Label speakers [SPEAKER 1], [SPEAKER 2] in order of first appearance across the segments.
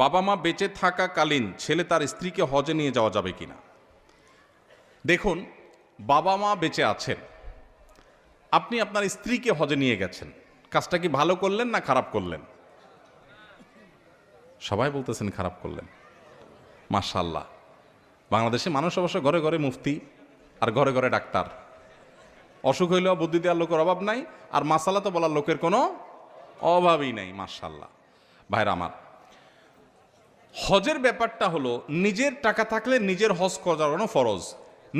[SPEAKER 1] বাবা মা বেঁচে থাকাকালীন ছেলে তার স্ত্রীকে হজে নিয়ে যাওয়া যাবে কিনা। দেখুন, বাবা মা বেঁচে আছেন, আপনি আপনার স্ত্রীকে হজে নিয়ে গেছেন, কাজটা কি ভালো করলেন না খারাপ করলেন? সবাই বলতেছেন খারাপ করলেন। মাশাআল্লাহ, বাংলাদেশে মানুষ অবশ্য ঘরে ঘরে মুফতি আর ঘরে ঘরে ডাক্তার। অসুখ হইলেও বুদ্ধি দেওয়ার লোকের অভাব নাই, আর মাসালা তো বলার লোকের কোনো অভাবই নাই। মাশাআল্লাহ। ভাইরা আমার, হজের ব্যাপারটা হলো নিজের টাকা থাকলে নিজের হজ করানো ফরজ।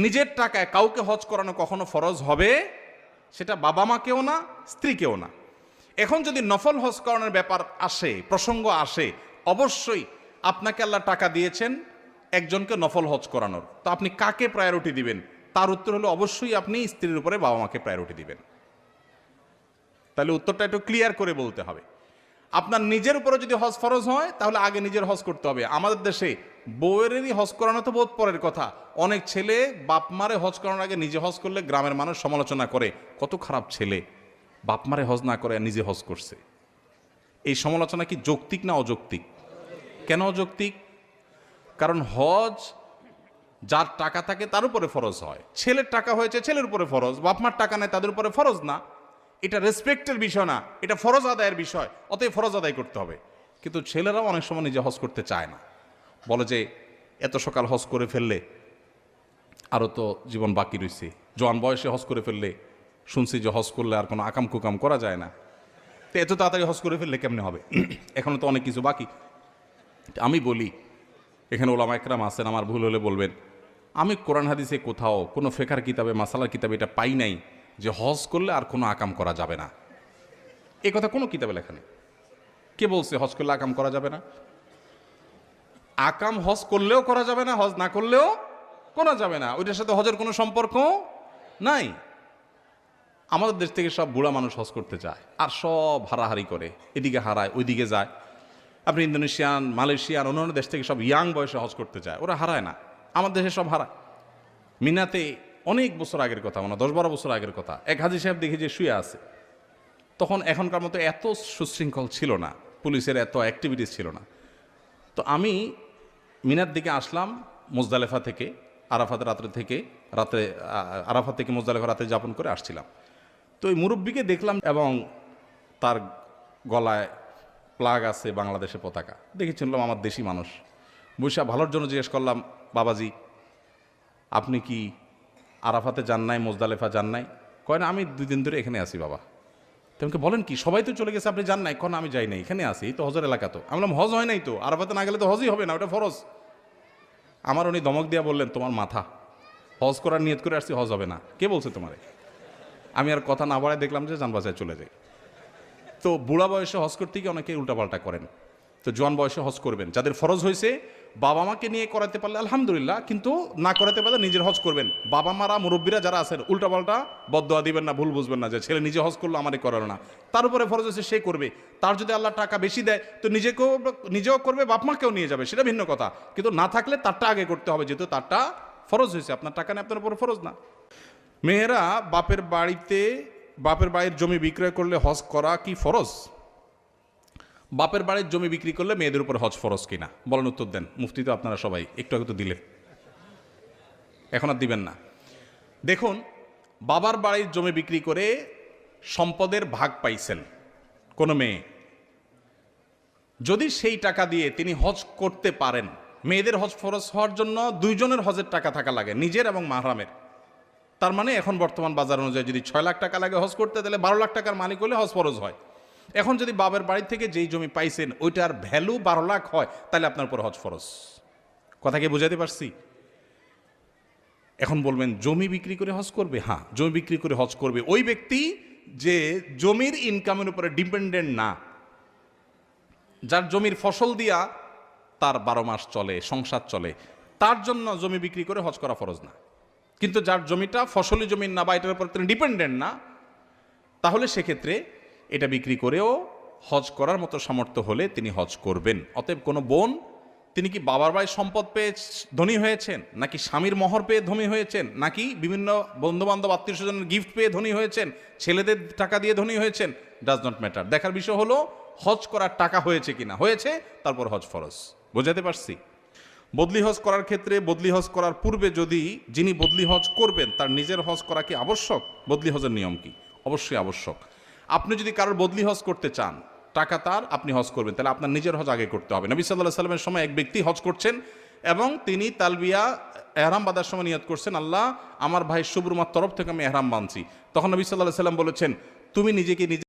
[SPEAKER 1] নিজের টাকায় কাউকে হজ করানো কখনো ফরজ হবে, সেটা বাবা মাকেও না, স্ত্রীকেও না। এখন যদি নফল হজ করানোর ব্যাপার আসে, প্রসঙ্গ আসে, অবশ্যই আপনাকে আল্লাহ টাকা দিয়েছেন একজনকে নফল হজ করানোর, তো আপনি কাকে প্রায়োরিটি দিবেন? তার উত্তর হলো অবশ্যই আপনি স্ত্রীর উপরে বাবা মাকে প্রায়োরিটি দিবেন। তাহলে উত্তরটা একটু ক্লিয়ার করে বলতে হবে। আপনার নিজের উপরে যদি হজ ফরজ হয় তাহলে আগে নিজের হজ করতে হবে। আমাদের দেশে বউয়েরই হজ করানো তো বহুত পরের কথা। অনেক ছেলে বাপ মারে হজ করানোর আগে নিজে হজ করলে গ্রামের মানুষ সমালোচনা করে, কত খারাপ ছেলে, বাপ মারে হজ না করে নিজে হজ করছে। এই সমালোচনা কি যৌক্তিক না অযৌক্তিক? কেন অযৌক্তিক? কারণ হজ যার টাকা থাকে তার উপরে ফরজ হয়। ছেলের টাকা হয়েছে ছেলের উপরে ফরজ, বাপ মার টাকা নেয় তাদের উপরে ফরজ না। এটা রেসপেক্টের বিষয় না, এটা ফরজ আদায়ের বিষয়, অতএব ফরজ আদায় করতে হবে। কিন্তু ছেলেরাও অনেক সময় নিজে হজ করতে চায় না, বলে যে এত সকাল হজ করে ফেললে আরও তো জীবন বাকি রয়েছে, জোয়ান বয়সে হজ করে ফেললে শুনছি যে হজ করলে আর কোনো আকাম কুকাম করা যায় না, তো এত তাড়াতাড়ি হজ করে ফেললে কেমনে হবে, এখনো তো অনেক কিছু বাকি। আমি বলি, এখানে ওলামা একরাম আছেন, আমার ভুল হলে বলবেন, আমি কোরআন হাদিসে কোথাও কোনো ফেকার কিতাবে, মাসালার কিতাবে এটা পাই নাই যে হজ করলে আর কোনো আকাম করা যাবে না। এ কথা কোনো কিতাবে লেখা নেই। কে বলছে হজ করলে আকাম করা যাবে না? আকাম হজ করলেও করা যাবে না, হজ না করলেও করা যাবে না, ওইটার সাথে হজের কোনো সম্পর্ক নাই। আমাদের দেশ থেকে সব বুড়া মানুষ হজ করতে চায় আর সব হারাহারি করে, এদিকে হারায় ওইদিকে যায়। আপনি ইন্দোনেশিয়ান, মালয়েশিয়ান, অন্যান্য দেশ থেকে সব ইয়াং বয়সে হজ করতে চায়, ওরা হারায় না। আমার দেশে সব হারায়। মিনাতে অনেক বছর আগের কথা, মানে 10-12 বছর আগের কথা, এক হাজি সাহেব দেখি যে শুয়ে আছে। তখন এখনকার মতো এত সুশৃঙ্খল ছিল না, পুলিশের এত অ্যাক্টিভিটিস ছিল না। তো আমি মিনার দিকে আসলাম মুজদালেফা থেকে, আরাফাত আরাফাত থেকে মুজদালেফা রাতে যাপন করে আসছিলাম। তো ওই মুরব্বীকে দেখলাম এবং তার গলায় প্লাগ আছে বাংলাদেশের পতাকা, দেখে চিনলাম আমার দেশি মানুষ। বৈশা ভালোর জন্য জিজ্ঞেস করলাম, বাবাজি আপনি কি আরাফাতে যান নাই, মুজদালেফা যান নাই? কয় না, আমি 2 দিন ধরে এখানে আছি বাবা। তোমাকে বলেন কি, সবাই তো চলে গেছে, আপনি যান নাই? কোন আমি যাই নাই, এখানে আছি, এই তো হজের এলাকা। তো আমি বললাম হজ হয় নাই তো, আরাফাতে না গেলে তো হজই হবে না, ওটা ফরজ। আমার উনি ধমক দিয়া বললেন, তোমার মাথা, হজ করার নিয়ত করে আসছি, হজ হবে না, কে বলছে তোমারে? আমি আর কথা না বাড়ায় দেখলাম যে যান বাসায় চলে যাই। তো বুড়া বয়সে হজ করতে গিয়ে অনেকে উল্টাপাল্টা করেন। তো জোয়ান বয়সে হজ করবেন, যাদের ফরজ হয়েছে বাবা মাকে নিয়ে করাতে পারলে আলহামদুলিল্লাহ, কিন্তু না করাতে পারলে নিজের হজ করবেন। বাবা মারা মুরব্বীরা যারা আছেন উল্টাপাল্টা বদদোয়া দিবেন না, ভুল বুঝবেন না যে ছেলে নিজে হজ করলো আমারই করালো না। তার উপরে ফরজ হয়েছে সে করবে, তার যদি আল্লাহ টাকা বেশি দেয় তো নিজেও করবে, বাপ মাকেও নিয়ে যাবে, সেটা ভিন্ন কথা। কিন্তু না থাকলে তারটা আগে করতে হবে, যেহেতু তারটা ফরজ হয়েছে, আপনার টাকা নেই, আপনার উপরে ফরজ না। মেয়েরা বাপের বাড়ির জমি বিক্রয় করলে হজ করা কি ফরজ? বাপের বাড়ির জমি বিক্রি করলে মেয়েদের উপর হজ ফরজ কিনা বলেন, উত্তর দেন। মুফতি তো আপনারা সবাই, একটু আগে তো দিলে, এখন আর দিবেন না। দেখুন, বাবার বাড়ির জমি বিক্রি করে সম্পদের ভাগ পাইছেন কোনো মেয়ে, যদি সেই টাকা দিয়ে তিনি হজ করতে পারেন, মেয়েদের হজ ফরজ হওয়ার জন্য 2 জনের হজের টাকা থাকা লাগে, নিজের এবং মাহরামের। তার মানে এখন বর্তমান বাজার অনুযায়ী যদি 6 লাখ টাকা লাগে হজ করতে, তাহলে 12 লাখ টাকার মালিক হলে হজ ফরজ হয়। এখন যদি বাবার বাড়ি থেকে যেই জমি পাইছেন ওইটার ভ্যালু 12 লাখ হয়, তাহলে আপনার উপর হজ ফরজ। কথা কি বুঝাতে পারছি? এখন বলবেন জমি বিক্রি করে হজ করবে? হ্যাঁ, জমি বিক্রি করে হজ করবে ওই ব্যক্তি যে জমির ইনকামের উপরে ডিপেন্ডেন্ট না, যার জমির ফসল দিয়া তার 12 মাস চলে, সংসার চলে, তার জন্য জমি বিক্রি করে হজ করা ফরজ না। কিন্তু যার জমিটা ফসলি জমির না বা এটার উপর তিনি ডিপেন্ডেন্ট না, তাহলে সেক্ষেত্রে এটা বিক্রি করেও হজ করার মতো সামর্থ্য হলে তিনি হজ করবেন। অতএব কোনো বোন, তিনি কি বাবার বাড়ির সম্পদ পেয়ে ধনী হয়েছেন, নাকি স্বামীর মোহর পেয়ে ধনী হয়েছেন, নাকি বিভিন্ন বন্ধুবান্ধব আত্মীয় স্বজনের গিফট পেয়ে ধনী হয়েছেন, ছেলেদের টাকা দিয়ে ধনী হয়েছেন, ডাজ নট ম্যাটার। দেখার বিষয় হলো হজ করার টাকা হয়েছে কিনা, হয়েছে তারপর হজ ফরজ। বোঝাতে পারছি? বদলি হজ করার ক্ষেত্রে, বদলি হজ করার পূর্বে যদি যিনি বদলি হজ করবেন তার নিজের হজ করা কি আবশ্যক? বদলি হজের নিয়ম কি? অবশ্যই আবশ্যক। আপনি যদি কারোর বদলি হজ করতে চান, টাকা তার, আপনি হজ করবেন, তাহলে আপনার নিজের হজ আগে করতে হবে। নবী সাল্লাল্লাহু আলাইহি সাল্লামের সময় এক ব্যক্তি হজ করছেন এবং তিনি তালবিয়া এহরাম বাঁধার সময় নিয়ত করছেন, আল্লাহ আমার ভাই শুভরুমার তরফ থেকে আমি এহরাম বাঁধছি। তখন নবী সাল্লাল্লাহু আলাইহি সাল্লাম বলেছেন, তুমি নিজেকে নিজে